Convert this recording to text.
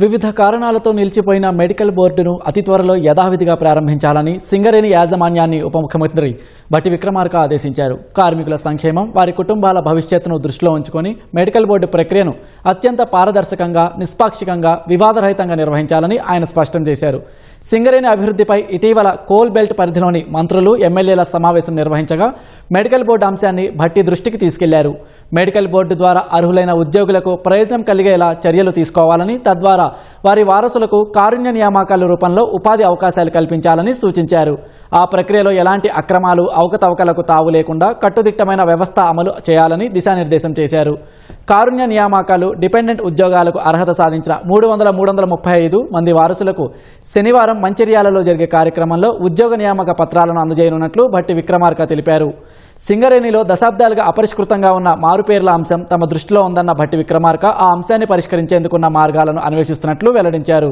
వివిధ కారణాలతో నిలిచిపోయిన మెడికల్ బోర్డును అతి త్వరలో యథావిధిగా ప్రారంభించాలని సింగరేణి యాజమాన్యాన్ని ఉప ముఖ్యమంత్రి భట్టి విక్రమార్క ఆదేశించారు. కార్మికుల సంక్షేమం, వారి కుటుంబాల భవిష్యత్తును దృష్టిలో ఉంచుకొని మెడికల్ బోర్డు ప్రక్రియను అత్యంత పారదర్శకంగా, నిష్పాక్షికంగా, వివాదరహితంగా నిర్వహించాలని ఆయన స్పష్టం చేశారు. సింగరేణి అభివృద్ధిపై ఇటీవల కోల్ బెల్ట్ పరిధిలోని మంత్రులు, ఎమ్మెల్యేల సమావేశం నిర్వహించగా మెడికల్ బోర్డు అంశాన్ని భట్టి దృష్టికి తీసుకెళ్లారు. మెడికల్ బోర్డు ద్వారా అర్హులైన ఉద్యోగులకు ప్రయోజనం కలిగేలా చర్యలు తీసుకోవాలని, తద్వారా వారి వారసులకు కారుణ్య నియామకాల రూపంలో ఉపాధి అవకాశాలు కల్పించాలని సూచించారు. ఆ ప్రక్రియలో ఎలాంటి అక్రమాలు, అవకతవకలకు తావు లేకుండా కట్టుదిట్టమైన వ్యవస్థ అమలు చేయాలని దిశానిర్దేశం చేశారు. కారుణ్య నియామకాలు, డిపెండెంట్ ఉద్యోగాలకు అర్హత సాధించిన 335 మంది వారసులకు శనివారం మంచిర్యాలలో జరిగే కార్యక్రమంలో ఉద్యోగ నియామక పత్రాలను అందజేయనున్నట్లు భట్టి విక్రమార్క తెలిపారు. సింగరేణిలో దశాబ్దాలుగా అపరిష్కృతంగా ఉన్న మారుపేర్ల అంశం తమ దృష్టిలో ఉందన్న భట్టి విక్రమార్క ఆ అంశాన్ని పరిష్కరించేందుకున్న మార్గాలను అన్వేషిస్తున్నట్లు వెల్లడించారు.